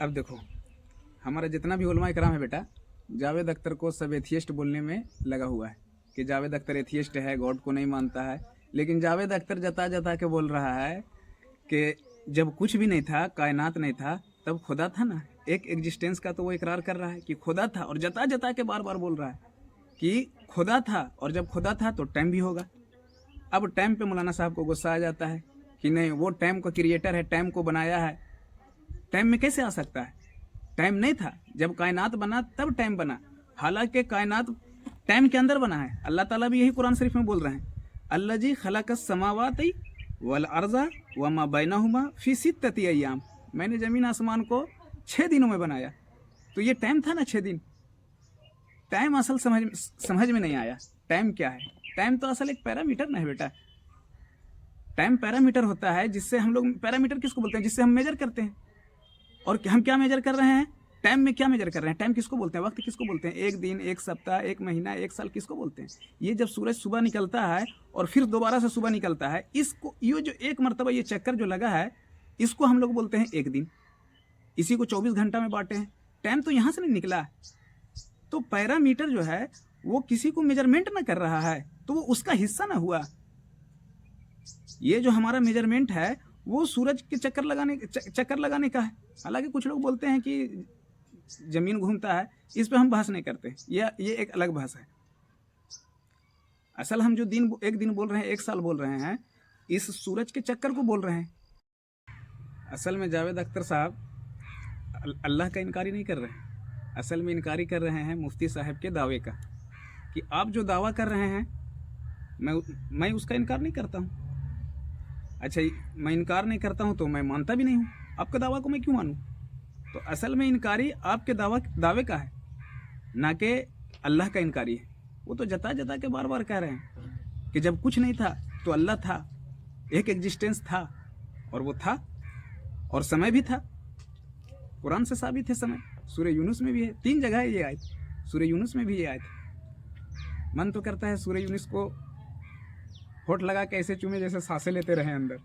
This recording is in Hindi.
अब देखो, हमारा जितना भी उलमा इकराम है बेटा, जावेद अख्तर को सब एथियस्ट बोलने में लगा हुआ है कि जावेद अख्तर एथियस्ट है, गॉड को नहीं मानता है। लेकिन जावेद अख्तर जता जता के बोल रहा है कि जब कुछ भी नहीं था, कायनात नहीं था, तब खुदा था ना। एक एग्जिस्टेंस का तो वो इकरार कर रहा है कि खुदा था, और जता जता के बार बार बोल रहा है कि खुदा था, और जब खुदा था तो टाइम भी होगा। अब टाइम पे मौलाना साहब को गुस्सा आ जाता है कि नहीं, वो टाइम का क्रिएटर है, टाइम को बनाया है। टाइम में कैसे आ सकता है? टाइम नहीं था, जब कायनात बना तब टाइम बना। हालांकि कायनात टाइम के अंदर बना है। अल्लाह ताला भी यही कुरान शरीफ में बोल रहे हैं, अल्लाजी खलकस समावाति वल अर्ज़ा व मा बैनहुमा फी सित्तति अय्याम। मैंने ज़मीन आसमान को 6 दिनों में बनाया। तो ये टाइम था ना 6 दिन। टाइम असल समझ में नहीं आया। टाइम क्या है? टाइम तो असल एक पैरामीटर ना है बेटा। टाइम पैरामीटर होता है जिससे हम लोग, पैरामीटर किसको बोलते हैं? जिससे हम मेजर करते हैं। और हम क्या मेजर कर रहे हैं? टाइम में क्या मेजर कर रहे हैं? टाइम किसको बोलते हैं? वक्त किसको बोलते हैं? एक दिन, एक सप्ताह, एक महीना, एक साल किसको बोलते हैं? ये जब सूरज सुबह निकलता है और फिर दोबारा से सुबह निकलता है, इसको, ये जो एक मरतबा ये चक्कर जो लगा है, इसको हम लोग बोलते हैं एक दिन। इसी को 24 घंटा में बांटे हैं। टाइम तो यहाँ से नहीं निकला। तो पैरामीटर जो है वो किसी को मेजरमेंट ना कर रहा है, तो वो उसका हिस्सा ना हुआ। ये जो हमारा मेजरमेंट है वो सूरज के चक्कर लगाने का है। हालांकि कुछ लोग बोलते हैं कि जमीन घूमता है, इस पे हम बहस नहीं करते, ये एक अलग बहस है। असल हम जो एक दिन बोल रहे हैं, एक साल बोल रहे हैं, इस सूरज के चक्कर को बोल रहे हैं। असल में जावेद अख्तर साहब अल्लाह का इनकारी नहीं कर रहे हैं। असल में इनकारी कर रहे हैं मुफ्ती साहब के दावे का, कि आप जो दावा कर रहे हैं मैं उसका इनकार नहीं करता हूँ। अच्छा, मैं इनकार नहीं करता हूँ तो मैं मानता भी नहीं हूँ, आपके दावा को मैं क्यों मानूँ? तो असल में इनकारी आपके दावे का है, ना कि अल्लाह का इनकारी है। वो तो जता जता के बार बार कह रहे हैं कि जब कुछ नहीं था तो अल्लाह था, एक एग्जिस्टेंस था, और वो था, और समय भी था। कुरान से साबित है समय। सूरह यूनुस में भी है, 3 जगह है ये आयत। सूरह यूनुस में भी ये आयत। मन तो करता है सूरह यूनुस को होठ लगा के ऐसे चूमे जैसे सांसें लेते रहे अंदर।